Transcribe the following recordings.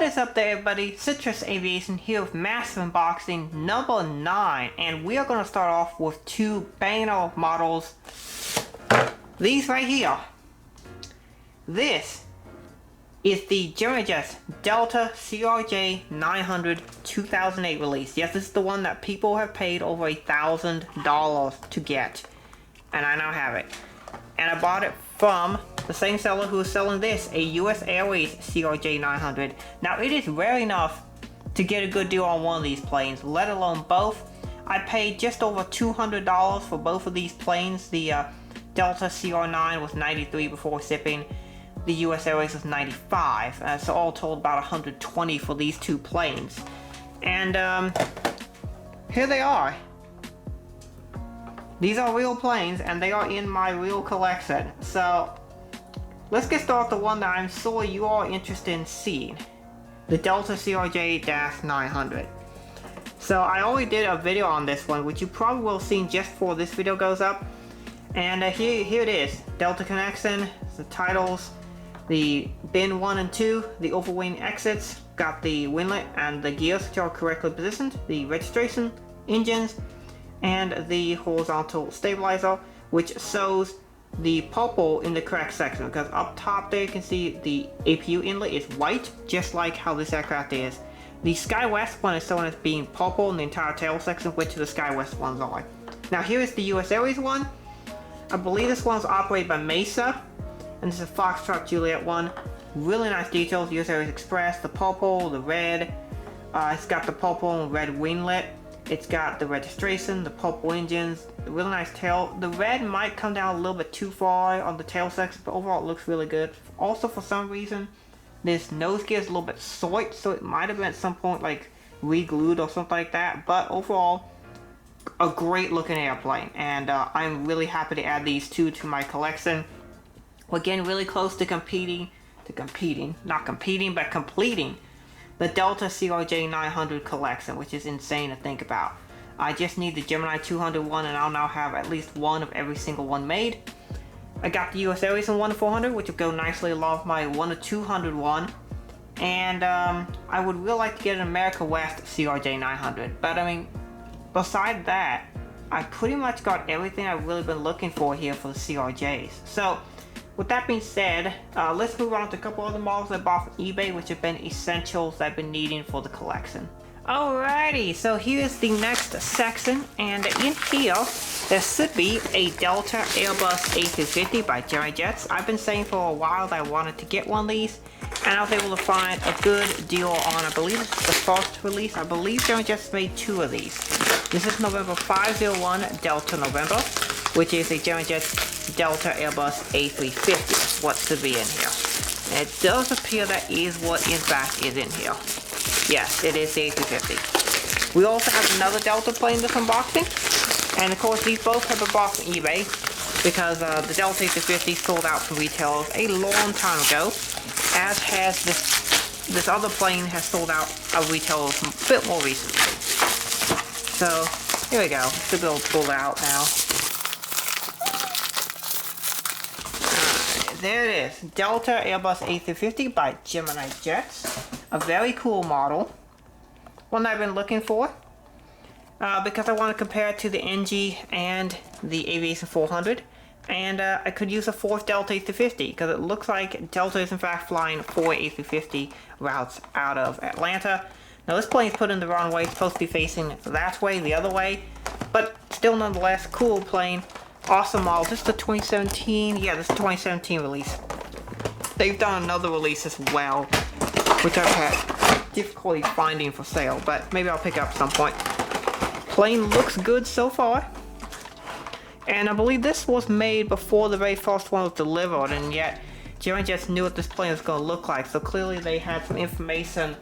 What is up there, everybody? Citrus Aviation here with massive unboxing number 9, and we are going to start off with two banger models. These right here. This is the Gemini Jets Delta CRJ-900 2008 release. Yes, this is the one that people have paid over $1,000 to get, and I now have it. And I bought it from the same seller who is selling this, a US Airways CRJ-900. Now, it is rare enough to get a good deal on one of these planes, let alone both. I paid just over $200 for both of these planes. The Delta CR9 was $93 before shipping. The US Airways was $95. So all told, about $120 for these two planes. And here they are. These are real planes, and they are in my real collection. So let's get started with the one that I'm sure you are interested in seeing, the Delta CRJ-900. So I already did a video on this one, which you probably will have seen just before this video goes up. And here it is, Delta connection, the titles, the bin 1 and 2, the overwing exits, got the winglet and the gears which are correctly positioned, the registration, engines, and the horizontal stabilizer, which shows the purple in the correct section, because up top there you can see the APU inlet is white, just like how this aircraft is. The SkyWest one is shown as being purple in the entire tail section, which the SkyWest ones are. Now here is the US Airways one. I believe this one's operated by Mesa, and this is a Foxtrot Juliet one. Really nice details, US Airways Express, the purple, the red. It's got the purple and red winglet. It's got the registration, the purple engines, the really nice tail. The red might come down a little bit too far on the tail section, but overall it looks really good. Also, for some reason, this nose gear is a little bit short, so it might have been at some point like re-glued or something like that. But overall, a great looking airplane, and I'm really happy to add these two to my collection. Again, really close to completing the Delta CRJ-900 collection, which is insane to think about. I just need the Gemini 201, and I'll now have at least one of every single one made. I got the US Airways 1-400, which will go nicely along with my 1-200 one. And I would really like to get an America West CRJ-900. But I mean, beside that, I pretty much got everything I've really been looking for here for the CRJs. So, with that being said, let's move on to a couple other models I bought from eBay, which have been essentials I've been needing for the collection. Alrighty, so here's the next section, and in here, there should be a Delta Airbus A350 by Gemini Jets. I've been saying for a while that I wanted to get one of these, and I was able to find a good deal on, I believe it's the first release. I believe Gemini Jets made two of these. This is November 501 Delta November, which is a Gemini Jets Delta Airbus A350, what should be in here. And it does appear that is what in fact is in here. Yes, it is the A350. We also have another Delta plane in this unboxing, and of course these both have been bought from eBay, because the Delta A350 sold out from retailers a long time ago, as has this other plane has sold out of retailers a bit more recently. So here we go, should be able to pull it out now. There it is, Delta Airbus A350 by Gemini Jets. A very cool model. One that I've been looking for. Because I want to compare it to the NG and the Aviation 400. And I could use a fourth Delta A350, because it looks like Delta is in fact flying 4 A350 routes out of Atlanta. Now this plane is put in the wrong way, it's supposed to be facing that way, the other way. But still nonetheless, cool plane. Awesome model. This is the 2017, yeah, this is the 2017 release. They've done another release as well, which I've had difficulty finding for sale, but maybe I'll pick it up at some point. Plane looks good so far. And I believe this was made before the very first one was delivered, and yet Gemini Jets knew what this plane was going to look like, so clearly they had some information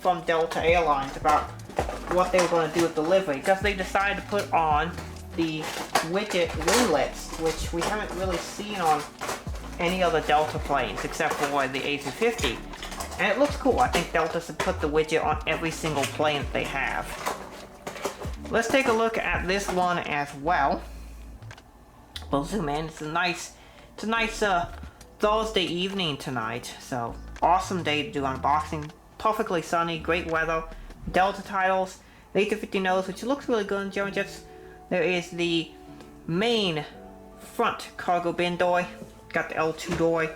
from Delta Airlines about what they were going to do with delivery, because they decided to put on the widget winglets, which we haven't really seen on any other Delta planes except for the A350. And it looks cool. I think Delta should put the widget on every single plane that they have. Let's take a look at this one as well. We'll zoom in. It's a nice Thursday evening tonight, so awesome day to do unboxing. perfectly sunny, great weather. Delta titles, the A350 nose, which looks really good in Gemini Jets. There is the main front cargo bin door, got the L2 door,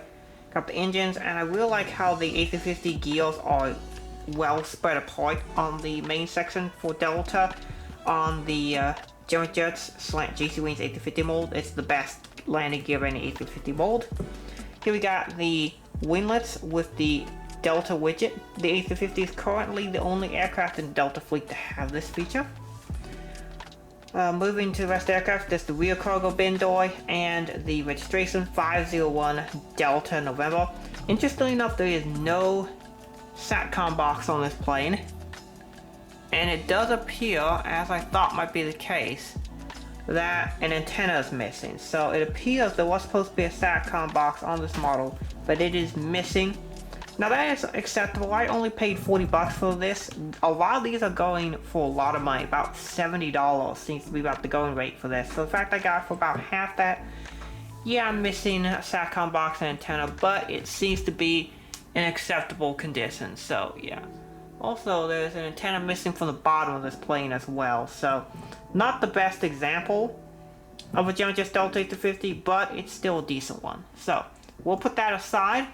got the engines, and I really like how the A350 gears are well spread apart on the main section for Delta. On the Gemini Jets slant JC Wings A350 mold, it's the best landing gear in the A350 mold. Here we got the winglets with the Delta widget. The A350 is currently the only aircraft in the Delta fleet to have this feature. Moving to the rest of the aircraft, there's the rear cargo bin door and the registration 501 Delta November. Interestingly enough, there is no SATCOM box on this plane, and it does appear, as I thought might be the case, that an antenna is missing. So it appears there was supposed to be a SATCOM box on this model, but it is missing. Now that is acceptable. I only paid 40 bucks for this. A lot of these are going for a lot of money. About $70 seems to be about the going rate for this. So the fact I got it for about half that, yeah, I'm missing a SATCOM box and antenna, but it seems to be in acceptable condition. So yeah. Also, there's an antenna missing from the bottom of this plane as well. So not the best example of a Gemini Jets Delta A350, but it's still a decent one. So we'll put that aside,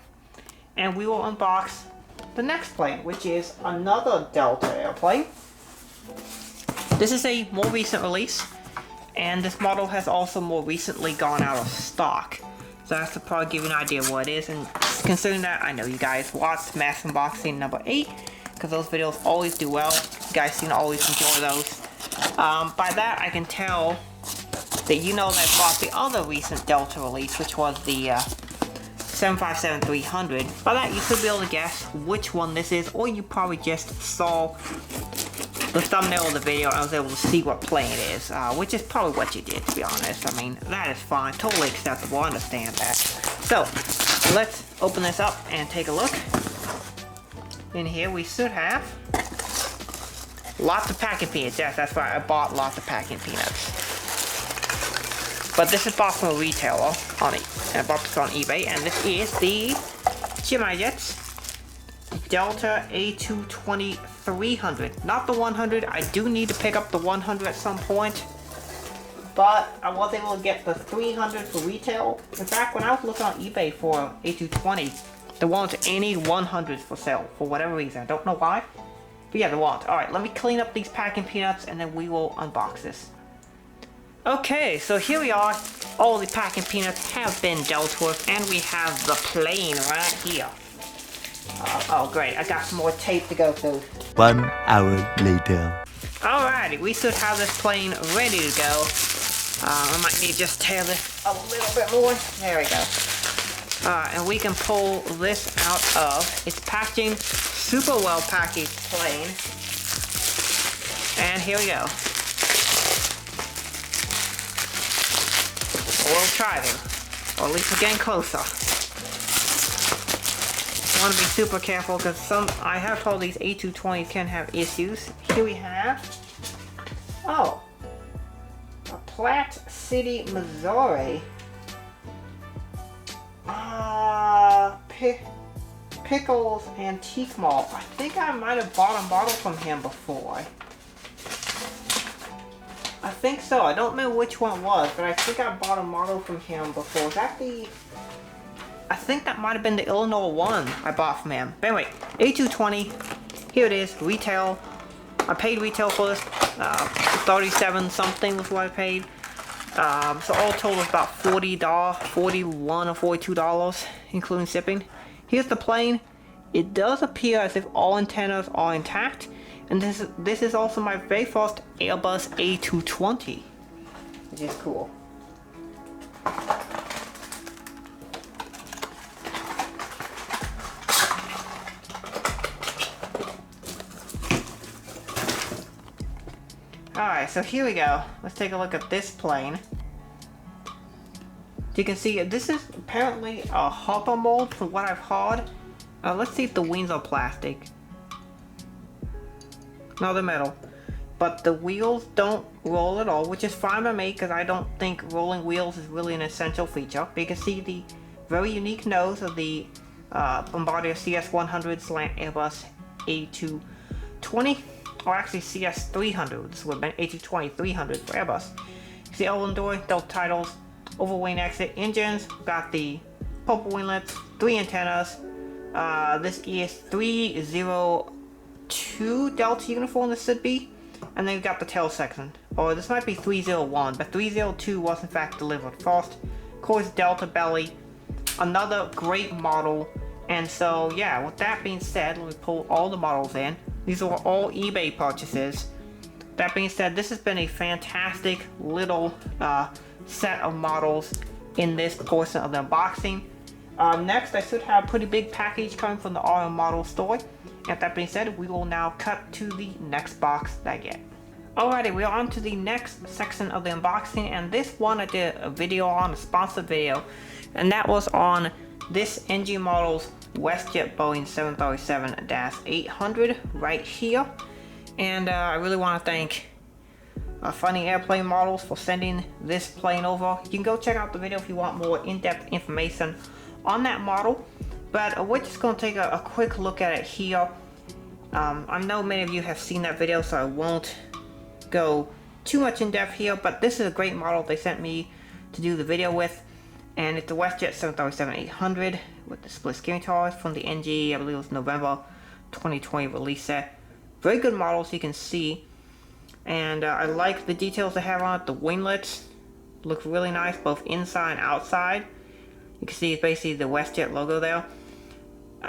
and we will unbox the next plane, which is another Delta airplane. This is a more recent release, and this model has also more recently gone out of stock. So that's to probably give you an idea of what it is. And considering that I know you guys watched Mass Unboxing number 8, because those videos always do well. You guys seem to always enjoy those. By that I can tell that you know that I bought the other recent Delta release, which was the 757-300. By that you should be able to guess which one this is, or you probably just saw the thumbnail of the video and I was able to see what plane it is, which is probably what you did, to be honest. I mean, that is fine, totally acceptable, I understand that. So, let's open this up and take a look. In here we should have lots of packing peanuts. Yes, that's right, I bought lots of packing peanuts. But this is bought from a retailer on it. I bought this on eBay, and this is the Gemini Jets Delta A220-300. Not the 100. I do need to pick up the 100 at some point, but I was able to get the 300 for retail. In fact, when I was looking on eBay for A220, there weren't any 100s for sale for whatever reason. I don't know why, but yeah, there weren't. Alright, let me clean up these packing peanuts and then we will unbox this. Okay, so here we are. All the packing peanuts have been dealt with, and we have the plane right here. Oh great, I got some more tape to go through. 1 hour later. Alrighty, we should have this plane ready to go. I might need to just tear this a little bit more. There we go. And we can pull this out of its packaging. Super well packaged plane. And here we go. We'll try them. Or at least we're getting closer. I want to be super careful because I have told these A220s can have issues. Here we have, a Platte City, Missouri. Pickles Antique Mall. I think I might have bought a model from him before. I think so. I don't remember which one it was, but I think I bought a model from him before. Was that the... I think that might have been the Illinois one I bought from him. But anyway, A220. Here it is. Retail. I paid retail for this. 37 something was what I paid. So all total is about $40, $41 or $42, including shipping. Here's the plane. It does appear as if all antennas are intact. And this is also my very first Airbus A220, which is cool. Alright, so here we go. Let's take a look at this plane. You can see this is apparently a hopper mold from what I've heard. Let's see if the wings are plastic. No, they're metal. But the wheels don't roll at all, which is fine by me because I don't think rolling wheels is really an essential feature. But you can see the very unique nose of the Bombardier CS100 slant Airbus A220, or actually CS300. This would have been A220-300 for Airbus. You see Owen door, Delta titles, oval wing exit, engines. Got the purple winglets, 3 antennas. This is 302 Delta uniform. This should be. And then we got the tail section. Or this might be 301, but 302 was in fact delivered first. Of course, Delta belly. Another great model. And so, yeah, with that being said, let me pull all the models in. These are all eBay purchases. That being said, this has been a fantastic little set of models in this portion of the unboxing. Next, I should have a pretty big package coming from the RM Model store. And that being said, we will now cut to the next box that I get. Alrighty, we are on to the next section of the unboxing, and this one I did a video on, a sponsored video, and that was on this NG Models WestJet Boeing 737-800 right here. And I really want to thank Funny Airplane Models for sending this plane over. You can go check out the video if you want more in-depth information on that model, but we're just going to take a quick look at it here. I know many of you have seen that video, so I won't go too much in depth here, but this is a great model they sent me to do the video with, and it's the WestJet 737-800 with the split steering towers from the NG, I believe it was November 2020 release set. Very good models, you can see, and I like the details they have on it. The winglets look really nice, both inside and outside. You can see it's basically the WestJet logo there.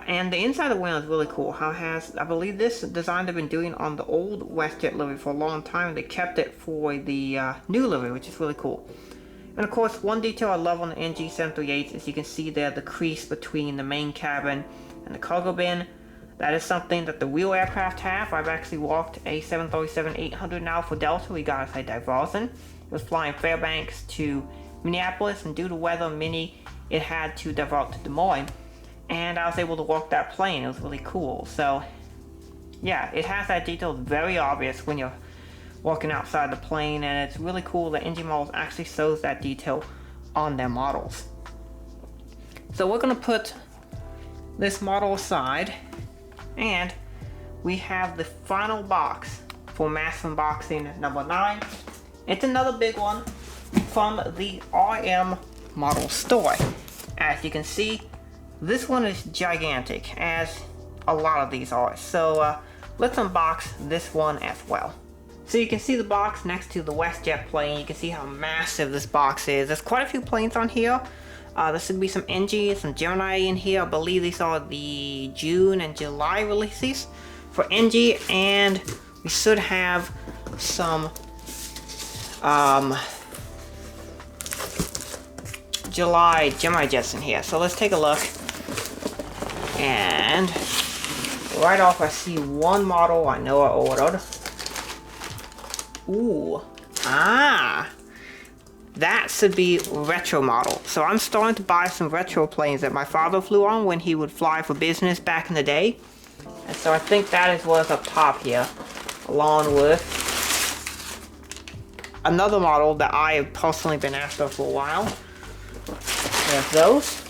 And the inside of the wing is really cool. How it has, I believe this design they've been doing on the old WestJet livery for a long time. They kept it for the new livery, which is really cool. And of course, one detail I love on the NG 738 is you can see there the crease between the main cabin and the cargo bin. That is something that the real aircraft have. I've actually walked a 737-800 now for Delta. We got a diversion. It was flying Fairbanks to Minneapolis, and due to weather mini, it had to divert to Des Moines. And I was able to walk that plane. It was really cool. So yeah, it has that detail. It's very obvious when you're walking outside the plane, and it's really cool that NG Models actually shows that detail on their models. So we're going to put this model aside, and we have the final box for mass unboxing number 9. It's another big one from the RM Model store. As you can see, this one is gigantic, as a lot of these are. So let's unbox this one as well. So you can see the box next to the WestJet plane. You can see how massive this box is. There's quite a few planes on here. There should be some NG, some Gemini in here. I believe these are the June and July releases for NG, and we should have some July Gemini Jets in here. So let's take a look. And right off I see one model I know I ordered. Ooh, that should be retro model. So I'm starting to buy some retro planes that my father flew on when he would fly for business back in the day. And so I think that is what's up top here, along with another model that I have personally been after for a while. There's those.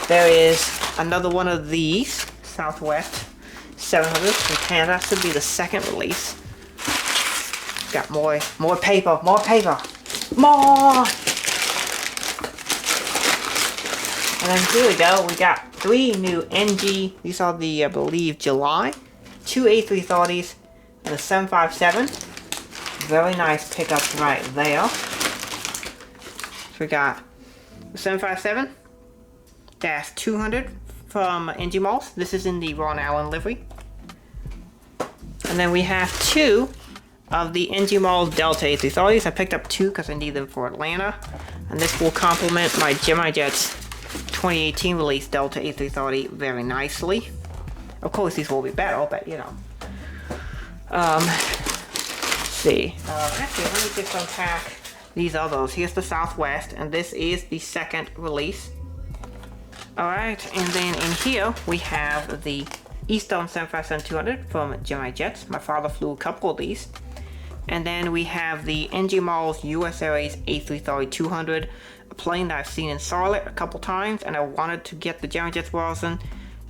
There is another one of these, Southwest 700 from Canada. That should be the second release. Got more paper, more! And then here we go, we got 3 new NG, these are the, I believe, July, 2 A330s, and a 757. Very nice pickups right there. So we got the 757-200 from NG Models. This is in the Ron Allen livery. And then we have 2 of the NG Models Delta A330s. I picked up 2 because I need them for Atlanta. And this will complement my Gemini Jets 2018 release Delta A330 very nicely. Of course, these will be better, but you know. Let's see. Actually, let me just unpack these others. Here's the Southwest, and this is the second release. Alright, and then in here we have the Eastern 757-200 from Gemini Jets. My father flew a couple of these. And then we have the NG Models US Airways A330-200, a plane that I've seen in Charlotte a couple times, and I wanted to get the Gemini Jets version,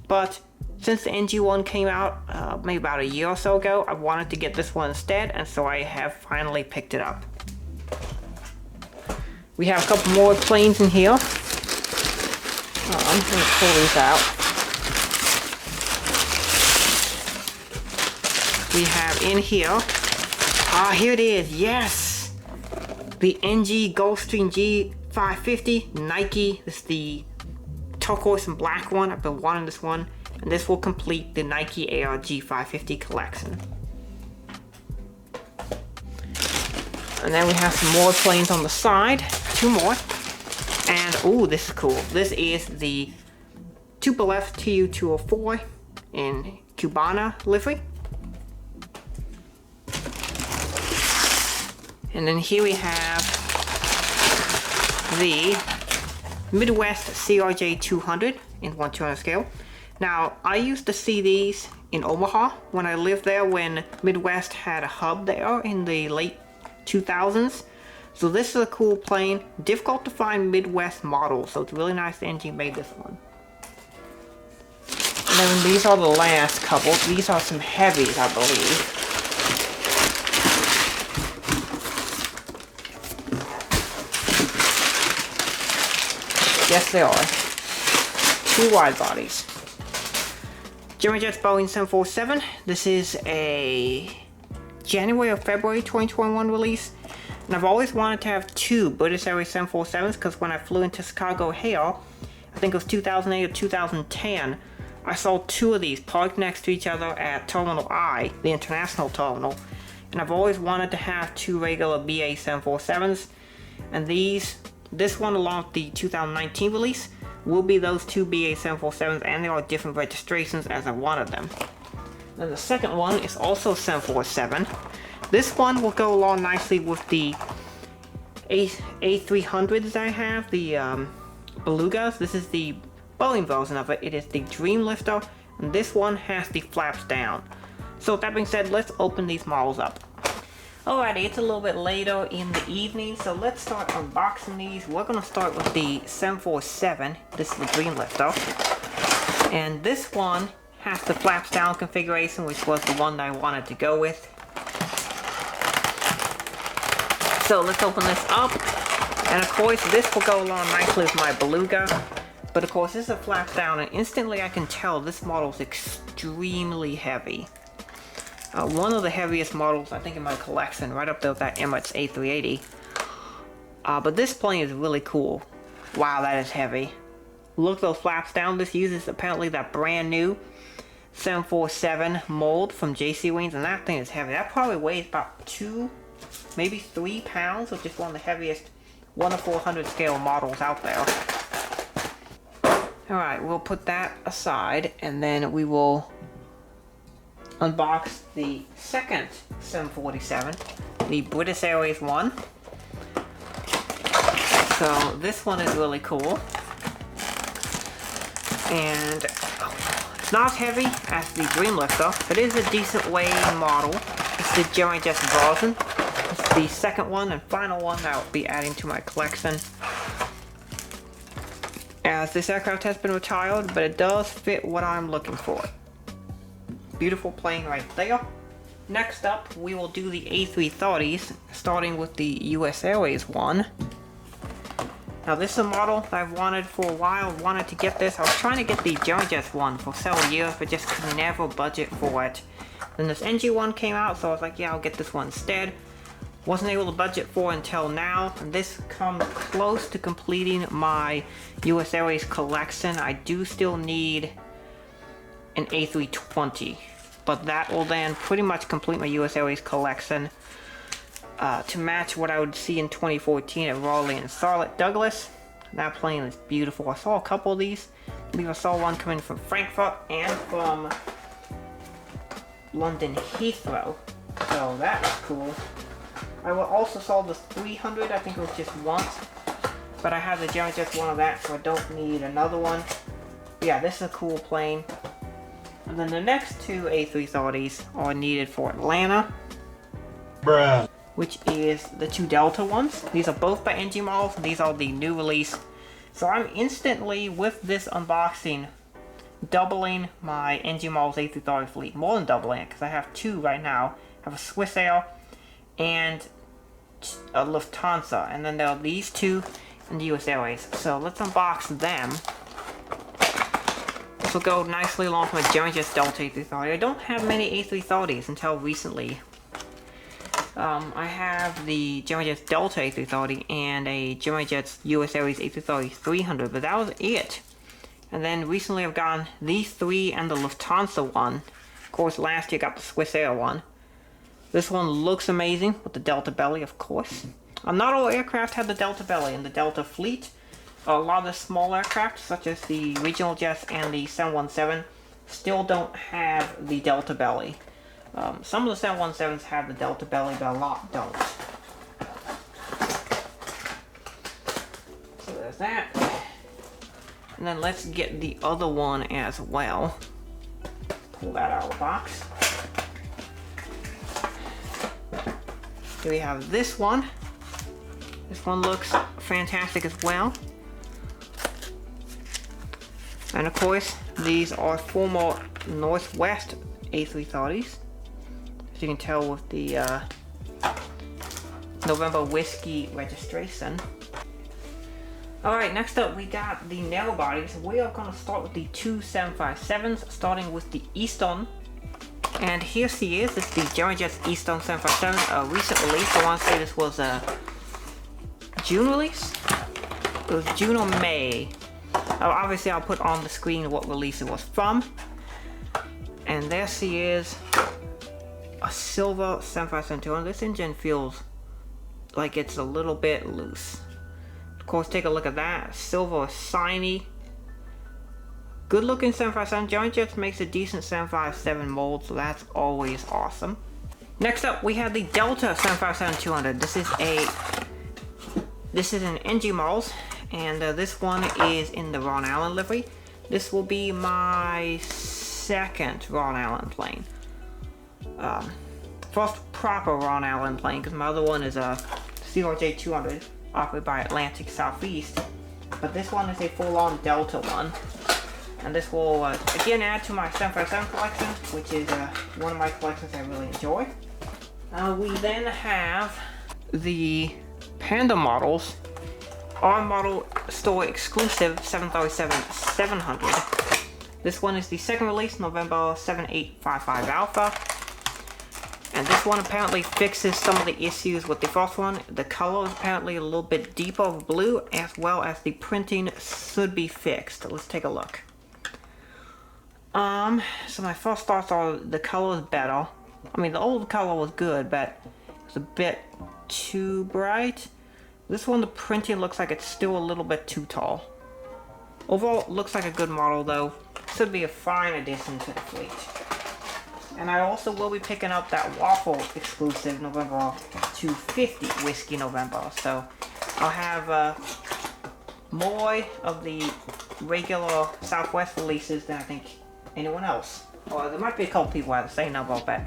but Since the NG one came out maybe about a year or so ago, I wanted to get this one instead, and so I have finally picked it up. We have a couple more planes in here. I'm going to pull these out. We have in here, here it is, yes! The NG Gulfstream G550 Nike. This is the turquoise and black one. I've been wanting this one, and this will complete the Nike Air G550 collection. And then we have some more planes on the side, 2 more. And ooh, this is cool. This is the Tupolev Tu-204 in Cubana livery. And then here we have the Midwest CRJ-900 in 1/200 scale. Now, I used to see these in Omaha when I lived there, when Midwest had a hub there in the late 2000s. So this is a cool plane. Difficult to find Midwest models, so it's really nice the NG made this one. And then these are the last couple. These are some heavies, I believe. Yes, they are. 2 wide bodies. Gemini Jets Boeing 747. This is a January or February 2021 release. And I've always wanted to have 2 British Airways 747s, because when I flew into Chicago O'Hare, I think it was 2008 or 2010, I saw 2 of these parked next to each other at Terminal I, the international terminal. And I've always wanted to have 2 regular BA 747s. And this one, along with the 2019 release, will be those 2 BA 747s, and there are different registrations as I wanted them. Then the second one is also 747. This one will go along nicely with the A300s I have, the Belugas. This is the Boeing version of it. It is the Dream Lifter, and this one has the flaps down. So with that being said, let's open these models up. Alrighty, it's a little bit later in the evening, so let's start unboxing these. We're going to start with the 747. This is the Dream Lifter. And this one has the flaps down configuration, which was the one that I wanted to go with. So let's open this up. And of course, this will go along nicely with my Beluga. But of course, this is a flaps down, and instantly I can tell this model is extremely heavy. One of the heaviest models, I think, in my collection, right up there with that Emirates A380. But this plane is really cool. Wow, that is heavy. Look at those flaps down. This uses apparently that brand new 747 mold from JC Wings, and that thing is heavy. That probably weighs about 2, maybe 3 pounds, which is one of the heaviest 1/400 scale models out there. Alright, we'll put that aside, and then we will unbox the second 747, the British Airways one. So this one is really cool, and it's not as heavy as the Dream Lifter, but it is a decent weighing model. It's the Gemini Jets version. It's the second one and final one that I'll be adding to my collection, as this aircraft has been retired, but it does fit what I'm looking for. Beautiful plane right there. Next up, we will do the A330s, starting with the US Airways one. Now this is a model that I've wanted for a while. Wanted to get this. I was trying to get the Gemini Jets one for several years, but just could never budget for it. Then this NG one came out, so I was like, yeah, I'll get this one instead. Wasn't able to budget for it until now, and this comes close to completing my US Airways collection. I do still need an A320, but that will then pretty much complete my US Airways collection to match what I would see in 2014 at Raleigh and Charlotte Douglas. That plane is beautiful. I saw a couple of these. I believe I saw one coming from Frankfurt and from London Heathrow, so that was cool. I also saw the 300, I think it was just once, but I have the Gemini Jets one of that, so I don't need another one. But yeah, this is a cool plane. And then the next 2 A330s are needed for Atlanta, Bruh. which is the 2 Delta ones. These are both by NG Models, and these are the new release. So I'm instantly, with this unboxing, doubling my NG Models A330 fleet. More than doubling it, because I have two right now. I have a Swiss Air and a Lufthansa, and then there are these two in the US Airways. So let's unbox them. This will go nicely along with my Gemini Jets Delta A330. I don't have many A330s until recently. I have the Gemini Jets Delta A330 and a Gemini Jets US Airways A330-300, but that was it. And then recently I've gotten these three and the Lufthansa one. Of course, last year I got the Swiss Air one. This one looks amazing with the Delta belly, of course. Not all aircraft have the Delta belly. In the Delta fleet, a lot of the small aircraft, such as the regional jets and the 717, still don't have the Delta belly. Some of the 717s have the Delta belly, but a lot don't. So there's that. And then let's get the other one as well. Pull that out of the box. Here we have this one. This one looks fantastic as well. And of course, these are former Northwest A330s. As you can tell with the November Whiskey registration. Alright, next up we got the narrow bodies. We are going to start with the two 757s, starting with the Easton. And here she is. It's the Gemini Jets Easton 757, a recent release. I want to say this was a June release? It was June or May. Obviously I'll put on the screen what release it was from. And there she is. A silver 757-200. This engine feels like it's a little bit loose. Of course, take a look at that. Silver, shiny. Good looking 757. Gemini Jets makes a decent 757 mold, so that's always awesome. Next up, we have the Delta 757-200. This is an NG Models, and this one is in the Ron Allen livery. This will be my second Ron Allen plane. First proper Ron Allen plane, because my other one is a CRJ-900 operated by Atlantic Southeast. But this one is a full-on Delta one. And this will again add to my 757 collection, which is one of my collections I really enjoy. We then have the Panda Models, our model store exclusive 737-700. This one is the second release, November 7855 Alpha. And this one apparently fixes some of the issues with the first one. The color is apparently a little bit deeper of blue, as well as the printing should be fixed. Let's take a look. So my first thoughts are the color is better. I mean, the old color was good, but it's a bit too bright. This one, the printing looks like it's still a little bit too tall. Overall, it looks like a good model, though. Should be a fine addition to the fleet. And I also will be picking up that Waffle exclusive November 250 Whiskey November. So I'll have more of the regular Southwest releases than I think anyone else. Or there might be a couple people who have the same number, but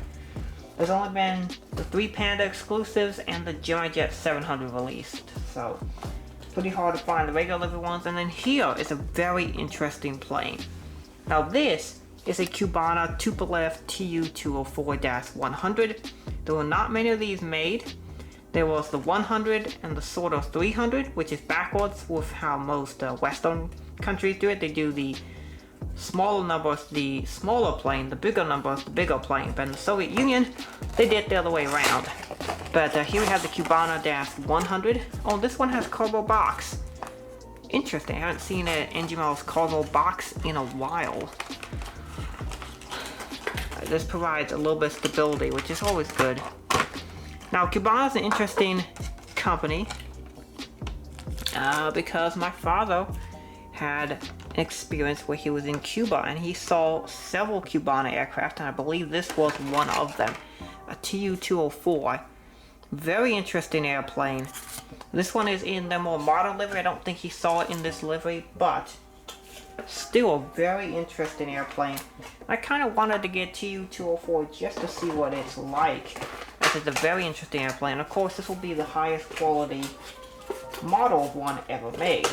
there's only been the 3 Panda exclusives and the Gemini Jets 700 released. So it's pretty hard to find the regular livery ones. And then here is a very interesting plane. Now this is a Cubana Tupolev Tu-204-100. There were not many of these made. There was the 100 and the sort of 300, which is backwards with how most Western countries do it. They do the smaller numbers, the smaller plane, the bigger numbers, the bigger plane. But in the Soviet Union, they did it the other way around. But here we have the Cubana-100. Oh, this one has cargo box. Interesting, I haven't seen an NG Models cargo box in a while. This provides a little bit of stability, which is always good. Now, Cubana is an interesting company because my father had an experience where he was in Cuba and he saw several Cubana aircraft, and I believe this was one of them, a Tu-204. Very interesting airplane. This one is in the more modern livery. I don't think he saw it in this livery, but still a very interesting airplane. I kind of wanted to get Tu-204 just to see what it's like. This is a very interesting airplane. Of course, this will be the highest quality model of one ever made.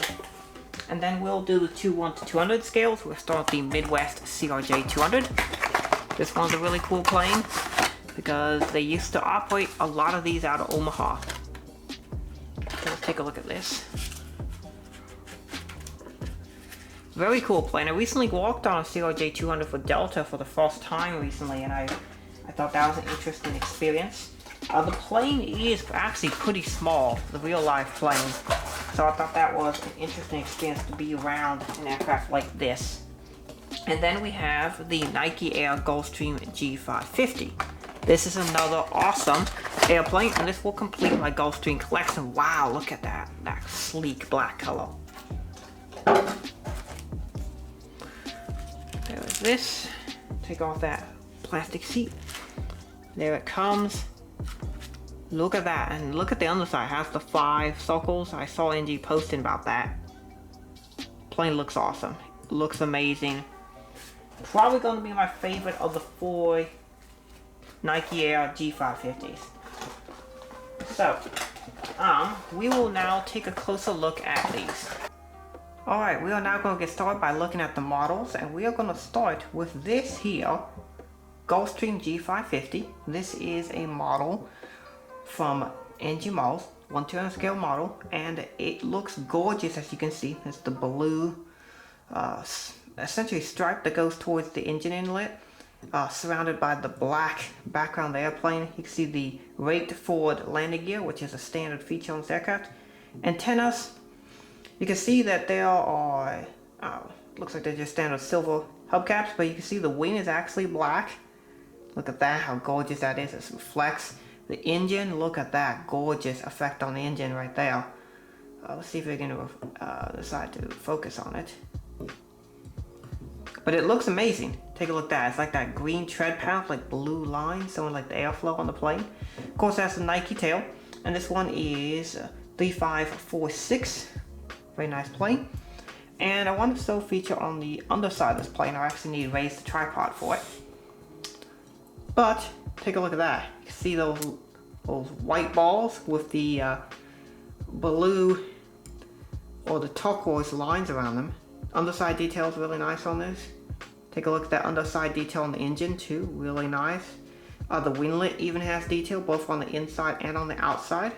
and then we'll do the two 1 to 200 scales. We'll start with the Midwest CRJ-900. This one's a really cool plane because they used to operate a lot of these out of Omaha. So let's take a look at this. Very cool plane. I recently walked on a CRJ-200 for Delta for the first time recently, and I thought that was an interesting experience. The plane is actually pretty small, the real life plane, so I thought that was an interesting experience to be around an aircraft like this. And then we have the Nike Air Gulfstream G550. This is another awesome airplane, and this will complete my Gulfstream collection. Wow, look at that sleek black color. There is this. Take off that plastic seat. There it comes. Look at that, and look at the underside. It has the 5 circles. I saw NG posting about that. Plane looks awesome. Looks amazing. Probably going to be my favorite of the 4 Nike Air G550s. So, we will now take a closer look at these. Alright, we are now going to get started by looking at the models, and we are going to start with this here, Gulfstream G550. This is a model from NG Models, 1/200 scale model, and it looks gorgeous. As you can see, it's the blue essentially stripe that goes towards the engine inlet, surrounded by the black background of the airplane. You can see the raked forward landing gear, which is a standard feature on this aircraft. Antennas, you can see that there are, looks like they're just standard silver hubcaps, but you can see the wing is actually black. Look at that, how gorgeous that is. It reflects the engine. Look at that gorgeous effect on the engine right there. Let's see if we can decide to focus on it. But it looks amazing. Take a look at that. It's like that green tread path, like blue line, somewhat like the airflow on the plane. Of course, that's the Nike tail, and this one is 3546. Very nice plane. And I want to show a feature on the underside of this plane. I actually need to raise the tripod for it. But take a look at that. You can see those white balls with the blue or the turquoise lines around them. Underside detail is really nice on this. Take a look at that underside detail on the engine too, really nice. The winglet even has detail both on the inside and on the outside.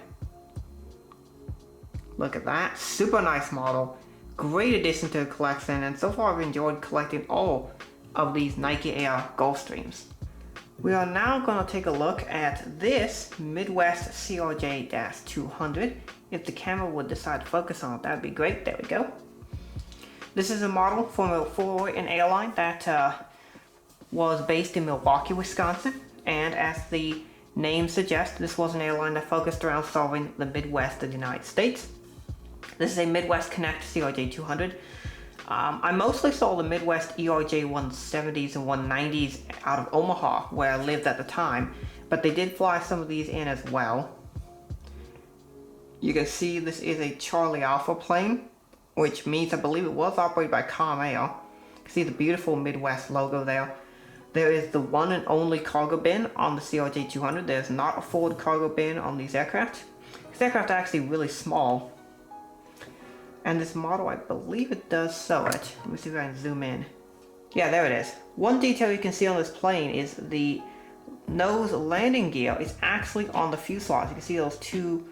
Look at that, super nice model. Great addition to the collection, and so far I've enjoyed collecting all of these Nike Air Gulfstreams. We are now going to take a look at this Midwest CRJ-200. If the camera would decide to focus on it, that would be great. There we go. This is a model for an airline that was based in Milwaukee, Wisconsin. And as the name suggests, this was an airline that focused around serving the Midwest of the United States. This is a Midwest Connect CRJ-200. I mostly saw the Midwest ERJ 170s and 190s out of Omaha, where I lived at the time, but they did fly some of these in as well. You can see this is a Charlie Alpha plane, which means I believe it was operated by Calm Air. You can see the beautiful Midwest logo there. There is the one and only cargo bin on the CRJ-200. There's not a forward cargo bin on these aircraft. This aircraft is actually really small. And this model, I believe it does sew it. Let me see if I can zoom in. Yeah, there it is. One detail you can see on this plane is the nose landing gear is actually on the fuselage. You can see those two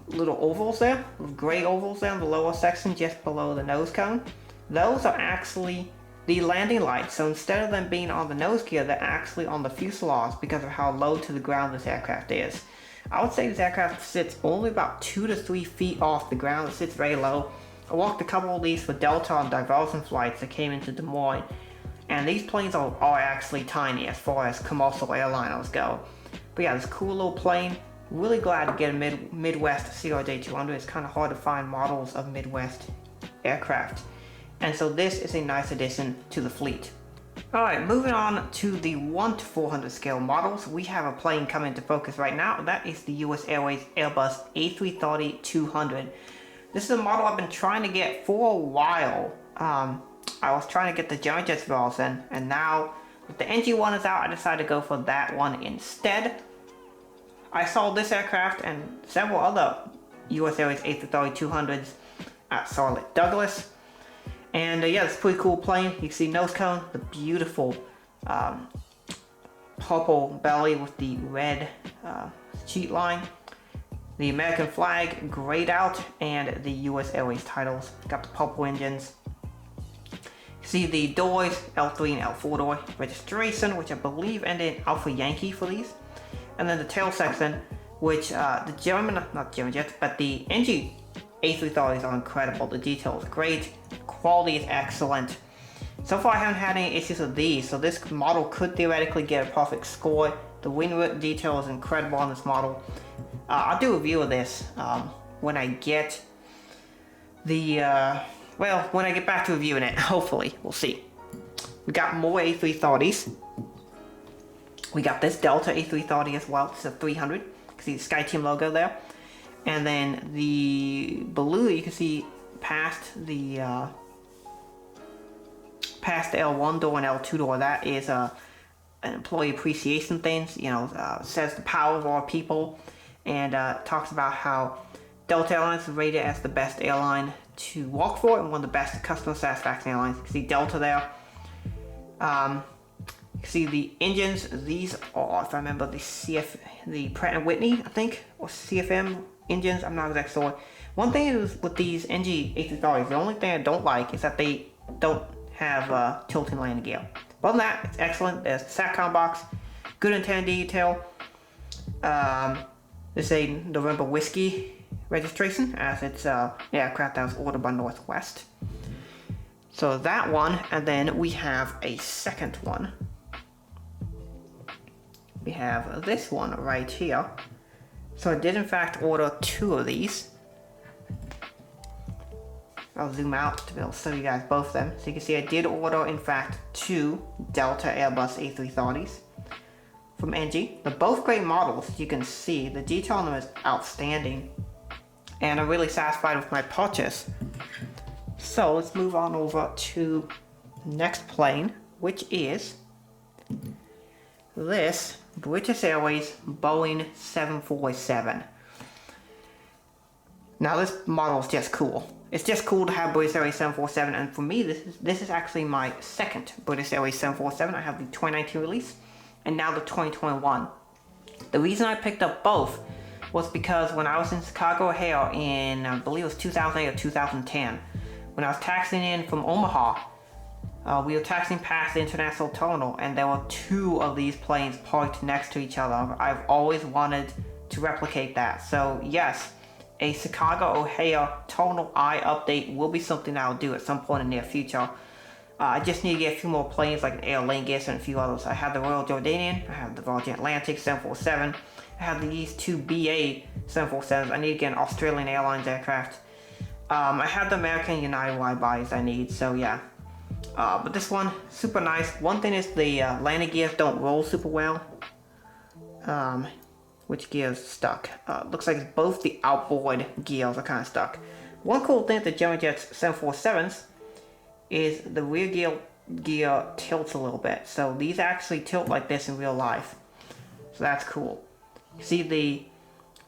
little ovals there, gray ovals there in the lower section just below the nose cone. Those are actually the landing lights. So instead of them being on the nose gear, they're actually on the fuselage because of how low to the ground this aircraft is. I would say this aircraft sits only about 2 to 3 feet off the ground. It sits very low. I walked a couple of these for Delta on diversion flights that came into Des Moines, and these planes are actually tiny as far as commercial airliners go. But yeah, this cool little plane. Really glad to get a Midwest CRJ-200. It's kind of hard to find models of Midwest aircraft, and so this is a nice addition to the fleet. Alright, moving on to the 1 to 400 scale models, we have a plane coming to focus right now. That is the US Airways Airbus A330-200. This is a model I've been trying to get for a while. I was trying to get the Gemini Jets version, and now with the NG one is out, I decided to go for that one instead. I saw this aircraft and several other US Airways A330-200s at Charlotte Douglas. And yeah, it's a pretty cool plane. You can see nose cone, the beautiful purple belly with the red sheet line, the American flag grayed out, and the US Airways titles. Got the purple engines. You see the doors, L3 and L4 door registration, which I believe ended in Alpha Yankee for these. And then the tail section, which the Gemini, not Gemini Jets, but the NG A330s are incredible. The detail is great, quality is excellent. So far I haven't had any issues with these, so this model could theoretically get a perfect score. The wing detail is incredible on this model. I'll do a review of this when I get the, well, when I get back to reviewing it, hopefully, we'll see. We got more A330s. We got this Delta A330 as well, it's a 300. You can see the SkyTeam logo there. And then the blue, you can see past the L1 door and L2 door, that is an employee appreciation thing. You know, says the power of our people, and talks about how Delta Airlines is rated as the best airline to work for and one of the best customer satisfaction airlines. You can see Delta there. You can see the engines. These are, if I remember, the Pratt & Whitney, I think, or CFM engines. I'm not exactly sure. One thing is with these NG A330s, the only thing I don't like is that they don't have tilting landing gear. Other than that, it's excellent. There's the SATCOM box, good antenna detail. This is a November Whiskey registration, as it's aircraft that was ordered by Northwest. So that one, and then we have a second one. We have this one right here. So I did in fact order 2 of these. I'll zoom out to be able to show you guys both of them. So you can see I did order in fact 2 Delta Airbus A330s from NG. They're both great models. You can see the detail on them is outstanding, and I'm really satisfied with my purchase. So let's move on over to the next plane, which is this British Airways Boeing 747. Now this model is just cool. It's just cool to have British Airways 747, and for me this is actually my second British Airways 747. I have the 2019 release and now the 2021. The reason I picked up both was because when I was in Chicago O'Hare in, I believe it was 2008 or 2010, when I was taxiing in from Omaha, we were taxiing past the international terminal, and there were 2 of these planes parked next to each other. I've always wanted to replicate that. So yes, a Chicago O'Hare terminal eye update will be something I'll do at some point in the near future. I just need to get a few more planes like an Aer Lingus and a few others. I have the Royal Jordanian, I have the Virgin Atlantic 747, I have these 2 BA 747s. I need to get an Australian Airlines aircraft. I have the American United wide bodies I need, so yeah. But this one, super nice. One thing is the landing gears don't roll super well. Which gear's stuck? Looks like both the outboard gears are kind of stuck. One cool thing with the Gemini Jets 747s is the rear gear tilts a little bit. So these actually tilt like this in real life. So that's cool. You see the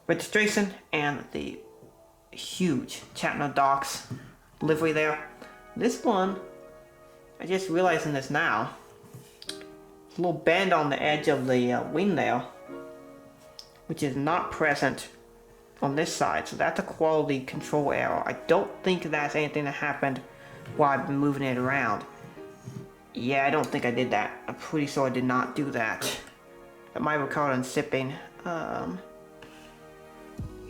registration and the huge Chattanooga Docks livery there. This one, I just realizing this now, a little bend on the edge of the wing there, which is not present on this side. So that's a quality control error. I don't think that's anything that happened while I've been moving it around. Yeah, I don't think I did that. I'm pretty sure I did not do that. That might record on sipping. Yeah,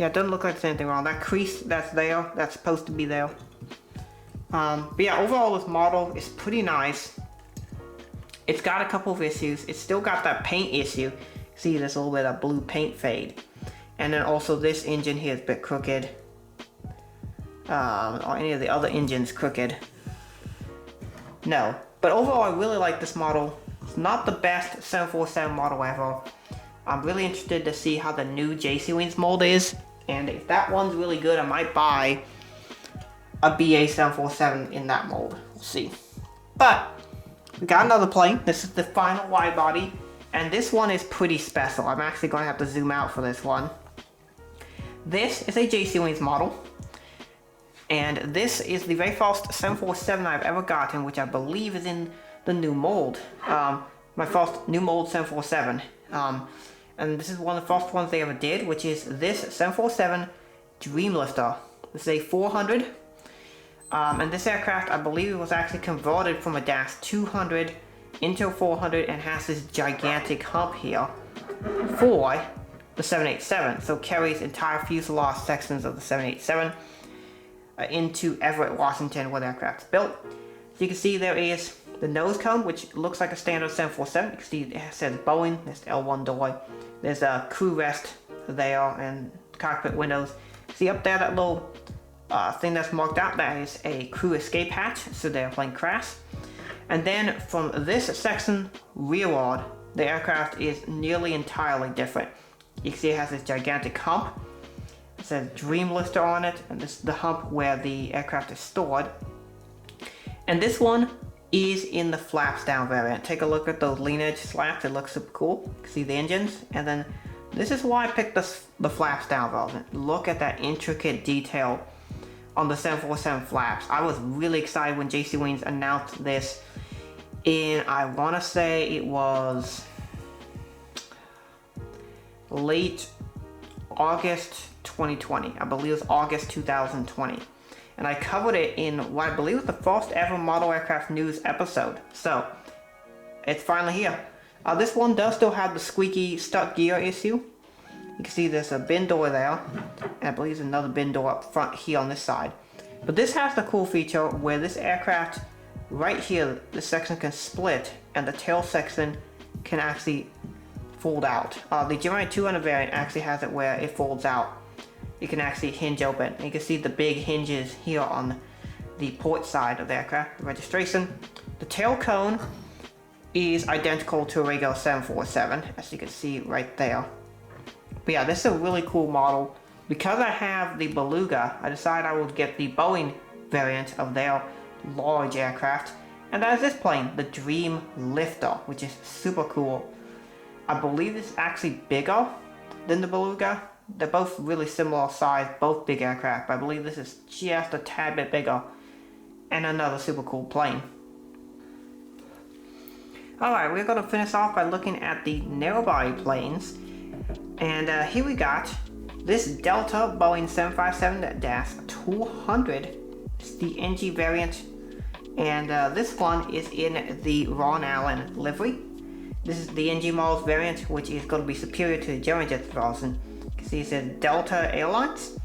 it doesn't look like there's anything wrong. That crease that's there, that's supposed to be there. But yeah, overall this model is pretty nice. It's got a couple of issues. It's still got that paint issue. See, there's a little bit of blue paint fade. And then also this engine here is a bit crooked. Or any of the other engines crooked. No. But overall, I really like this model. It's not the best 747 model ever. I'm really interested to see how the new JC Wings mold is. And if that one's really good, I might buy a BA 747 in that mold. We'll see. But we got another plane. This is the final wide body. And this one is pretty special. I'm actually going to have to zoom out for this one. This is a JC Wings model. And this is the very first 747 I've ever gotten, which I believe is in the new mold. My first new mold 747. And this is one of the first ones they ever did, which is this 747 Dreamlifter. This is a 400. And this aircraft, I believe it was actually converted from a Dash 200 into a 400 and has this gigantic hump here for the 787. So it carries entire fuselage sections of the 787 into Everett, Washington, where the aircraft's built. So you can see there is the nose cone, which looks like a standard 747. You can see it says Boeing. There's the L1 door. There's a crew rest there and cockpit windows. See up there, that little thing that's marked out, that is a crew escape hatch, so the airplane crash. And then from this section rearward, the aircraft is nearly entirely different. You can see it has this gigantic hump. It says Dreamlifter on it, and this is the hump where the aircraft is stored. And this one is in the flaps down variant. Take a look at those lean edge slats, it looks super cool. You can see the engines, and then this is why I picked the flaps down variant. Look at that intricate detail on the 747 flaps. I was really excited when JC Wings announced this in, I want to say it was late August 2020. I believe it was August 2020. And I covered it in what I believe was the first ever model aircraft news episode. So it's finally here. This one does still have the squeaky stuck gear issue. You can see there's a bin door there, and I believe there's another bin door up front here on this side. But this has the cool feature where this aircraft right here, this section can split and the tail section can actually fold out. The Gemini 200 variant actually has it where it folds out. You can actually hinge open. And you can see the big hinges here on the port side of the aircraft, the registration. The tail cone is identical to a regular 747, as you can see right there. But yeah, this is a really cool model. Because I have the Beluga, I decided I would get the Boeing variant of their large aircraft. And that is this plane, the Dreamlifter, which is super cool. I believe it's actually bigger than the Beluga. They're both really similar size, both big aircraft, but I believe this is just a tad bit bigger. And another super cool plane. Alright, we're going to finish off by looking at the narrow body planes. And here we got this Delta Boeing 757-200. It's the NG variant. And this one is in the Ron Allen livery. This is the NG Models variant, which is going to be superior to the Gemini Jets version. You can see it says Delta Airlines.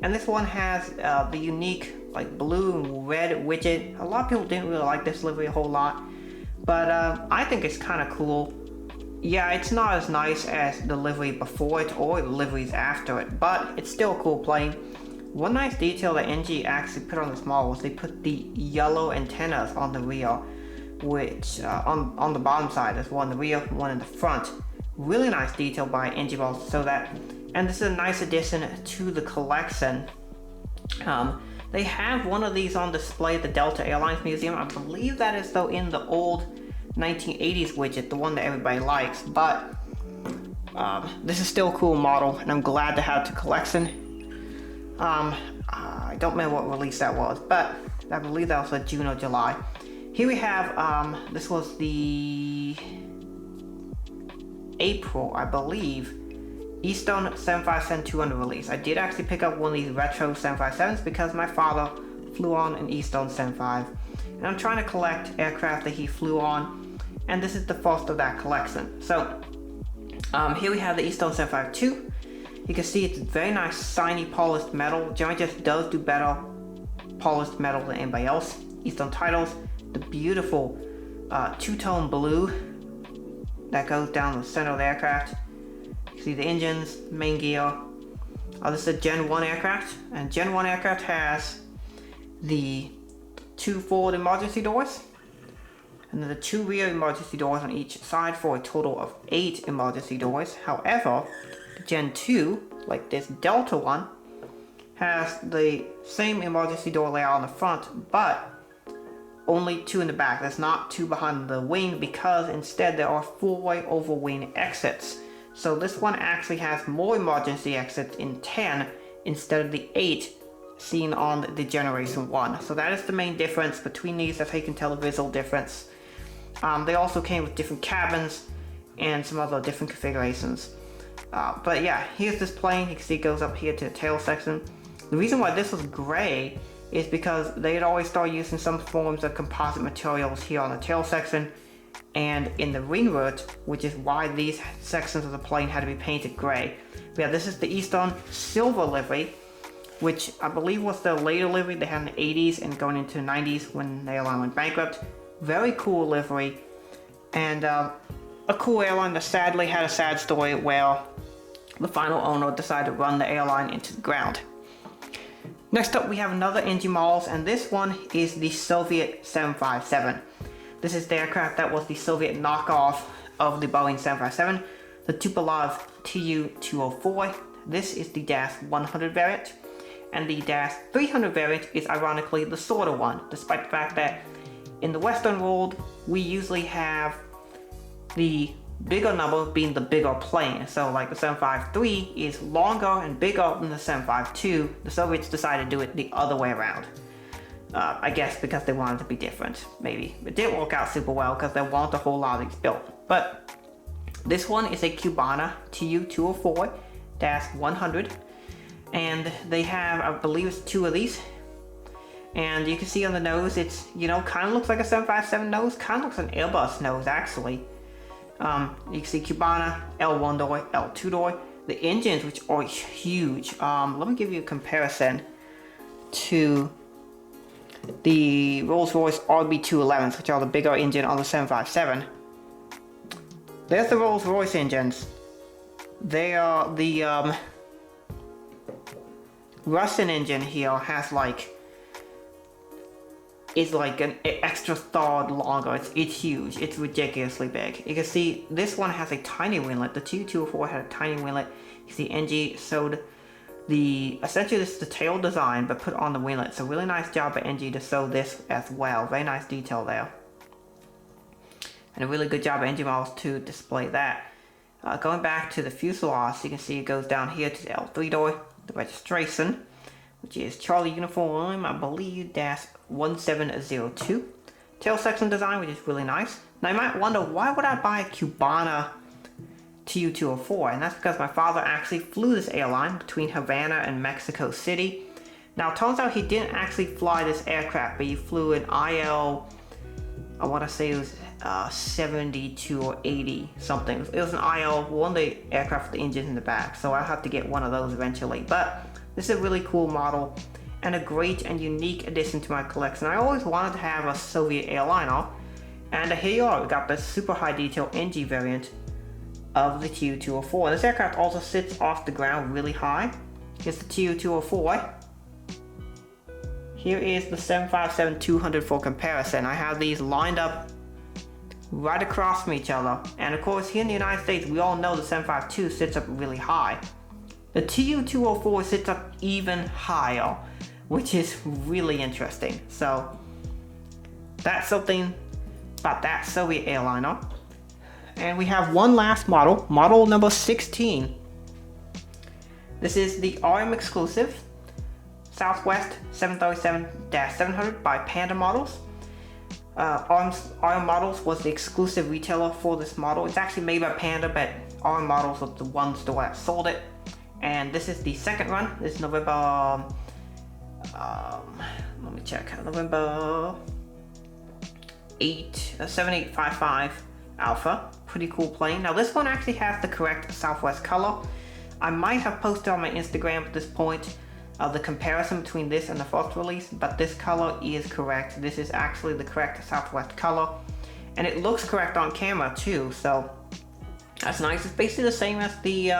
And this one has the unique like blue and red widget. A lot of people didn't really like this livery a whole lot. But I think it's kind of cool. Yeah, it's not as nice as the livery before it or the liveries after it, but it's still a cool plane. One nice detail that NG actually put on this model was they put the yellow antennas on the rear, which on the bottom side, there's one in the rear, one in the front. Really nice detail by NG Models, so that, and this is a nice addition to the collection. They have one of these on display at the Delta Airlines Museum. I believe that is though in the old 1980s widget, the one that everybody likes, but this is still a cool model and I'm glad to have the collection. I don't remember what release that was, but I believe that was like June or July. Here we have, this was the April, I believe, Eastern 757-200 release. I did actually pick up one of these retro 757s because my father flew on an Eastern 75, and I'm trying to collect aircraft that he flew on, and this is the first of that collection. So here we have the Eastern 752. You can see it's very nice, shiny, polished metal. Gemini Jets does do better polished metal than anybody else. Eastern titles, the beautiful two-tone blue that goes down the center of the aircraft. You see the engines, main gear. This is a Gen 1 aircraft, and Gen 1 aircraft has the 2 forward emergency doors, and then the 2 rear emergency doors on each side for a total of 8 emergency doors. However, Gen 2, like this Delta one, has the same emergency door layout on the front, but only 2 in the back. There's not 2 behind the wing because instead there are 4-way over wing exits. So this one actually has more emergency exits in 10 instead of the 8 seen on the Generation 1. So that is the main difference between these. That's how you can tell the visual difference. They also came with different cabins and some other different configurations. But yeah, here's this plane. You can see it goes up here to the tail section. The reason why this was gray is because they had always started using some forms of composite materials here on the tail section and in the wing root, which is why these sections of the plane had to be painted gray. But yeah, this is the Eastern silver livery, which I believe was the later livery they had in the 80s and going into the 90s when the airline went bankrupt. Very cool livery, and a cool airline that sadly had a sad story where the final owner decided to run the airline into the ground. Next up we have another NG Models, and this one is the Soviet 757. This is the aircraft that was the Soviet knockoff of the Boeing 757, the Tupolev Tu-204. This is the -100 variant, and the -300 variant is ironically the shorter one, despite the fact that in the Western world we usually have the bigger number being the bigger plane. So like the 753 is longer and bigger than the 752. The Soviets decided to do it the other way around. I guess because they wanted to be different, maybe. It didn't work out super well because there weren't a whole lot of these built. But this one is a Cubana Tu-204-100. And they have, I believe it's 2 of these. And you can see on the nose, it's, you know, kind of looks like a 757 nose, kind of looks like an Airbus nose actually. You can see Cubana, L1 door, L2 door. The engines, which are huge. Let me give you a comparison to the Rolls-Royce RB211s, which are the bigger engine on the 757. There's the Rolls-Royce engines. They are the Russian engine here has is like an extra third longer. It's huge. It's ridiculously big. You can see this one has a tiny winglet. The Tu-204 had a tiny winglet. You see NG sewed essentially this is the tail design but put on the winglet. So really nice job by NG to sew this as well. Very nice detail there. And a really good job by NG Models to display that. Going back to the fuselage, you can see it goes down here to the L3 door. The registration, which is Charlie Uniform, I believe, -1702. Tail section design, which is really nice. Now you might wonder, why would I buy a Cubana Tu-204? And that's because my father actually flew this airline between Havana and Mexico City. Now it turns out he didn't actually fly this aircraft, but he flew an IL, I want to say it was 72 or 80 something. It was an IL, one of the aircraft with the engines in the back, so I'll have to get one of those eventually. But this is a really cool model and a great and unique addition to my collection. I always wanted to have a Soviet airliner, and here you are. We got the super high detail NG variant of the Tu-204. This aircraft also sits off the ground really high. Here's the Tu-204. Here is the 757-200 for comparison. I have these lined up right across from each other. And of course, here in the United States, we all know the 752 sits up really high. The Tu-204 sits up even higher, which is really interesting. So that's something about that Soviet airliner. And we have one last model, model number 16. This is the RM exclusive Southwest 737-700 by Panda Models. RM Models was the exclusive retailer for this model. It's actually made by Panda, but RM Models was the one store that sold it. And this is the second run. This is November, let me check, November 7855 Alpha. Pretty cool plane. Now this one actually has the correct Southwest color. I might have posted on my Instagram at this point the comparison between this and the first release, but this color is correct. This is actually the correct Southwest color, and it looks correct on camera too, so that's nice. It's basically the same as the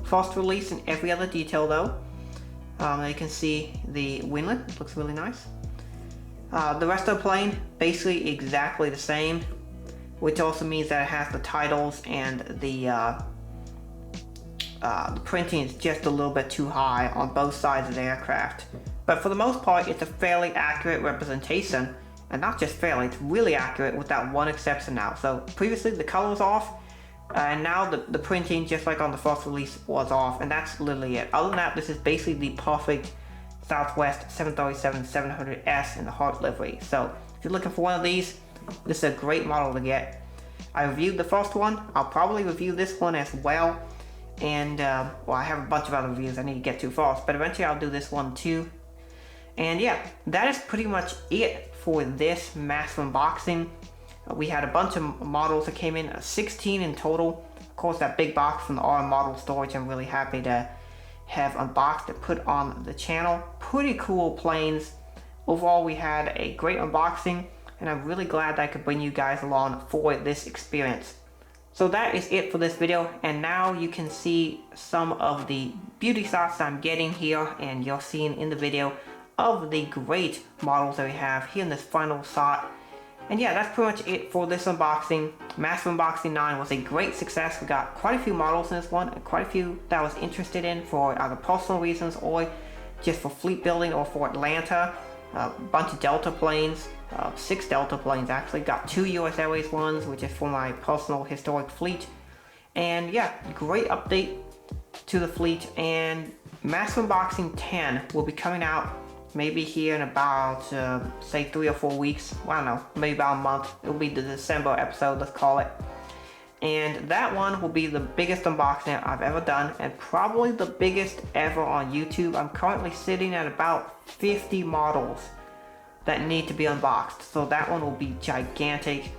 first release in every other detail though. You can see the winglet, it looks really nice. The rest of the plane, basically exactly the same, which also means that it has the titles and the printing is just a little bit too high on both sides of the aircraft. But for the most part, it's a fairly accurate representation, and not just fairly, it's really accurate with that one exception now. So previously the color was off, and now the printing, just like on the first release, was off, and that's literally it. Other than that, this is basically the perfect Southwest 737-700S in the Heart livery. So if you're looking for one of these, this is a great model to get. I reviewed the first one. I'll probably review this one as well. And well, I have a bunch of other reviews I need to get to first, but eventually I'll do this one too. And yeah, that is pretty much it for this massive unboxing. We had a bunch of models that came in, 16 in total. Of course, that big box from the RM Model Storage, I'm really happy to have unboxed and put on the channel. Pretty cool planes. Overall, we had a great unboxing, and I'm really glad that I could bring you guys along for this experience. So that is it for this video, and now you can see some of the beauty shots I'm getting here, and you're seeing in the video of the great models that we have here in this final shot. And yeah, that's pretty much it for this unboxing. Massive Unboxing 9 was a great success. We got quite a few models in this one, and quite a few that I was interested in for either personal reasons or just for fleet building or for Atlanta. A bunch of Delta planes, 6 Delta planes actually. Got 2 US Airways ones, which is for my personal historic fleet. And yeah, great update to the fleet. And Massive Unboxing 10 will be coming out maybe here in about, say 3 or 4 weeks. Well, I don't know, maybe about a month. It will be the December episode, let's call it. And that one will be the biggest unboxing I've ever done, and probably the biggest ever on YouTube. I'm currently sitting at about 50 models that need to be unboxed. So that one will be gigantic.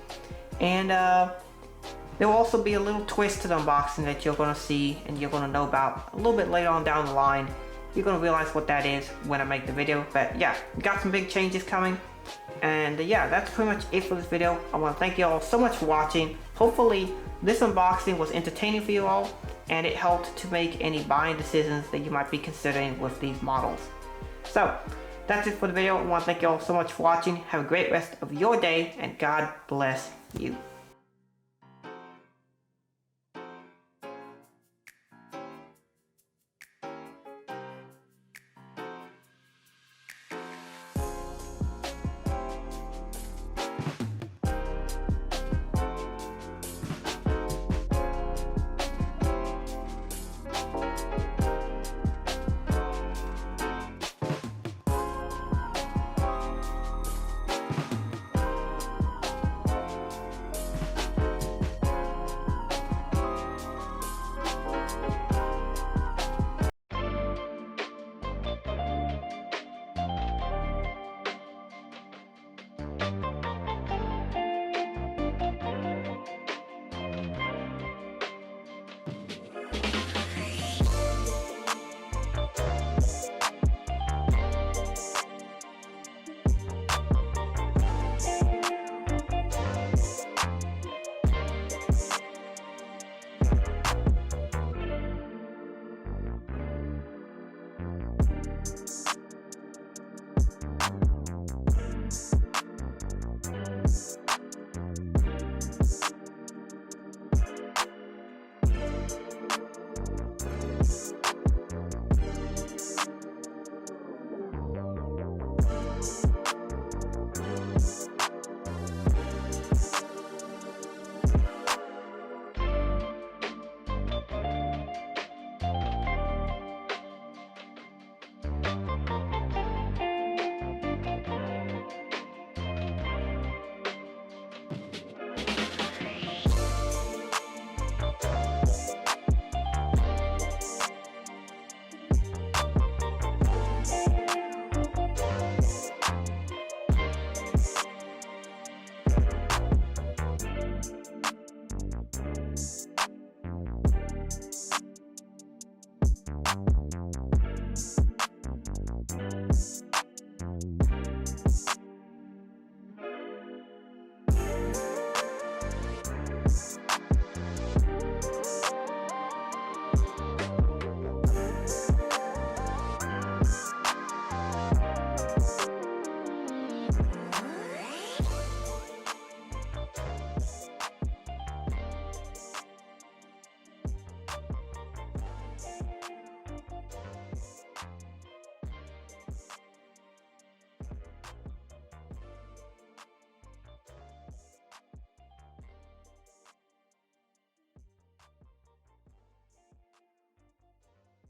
And there will also be a little twist to the unboxing that you're going to see and you're going to know about a little bit later on down the line. You're going to realize what that is when I make the video. But yeah, got some big changes coming. And yeah, that's pretty much it for this video. I want to thank you all so much for watching. Hopefully this unboxing was entertaining for you all, and it helped to make any buying decisions that you might be considering with these models. So that's it for the video. I want to thank you all so much for watching. Have a great rest of your day, and God bless you.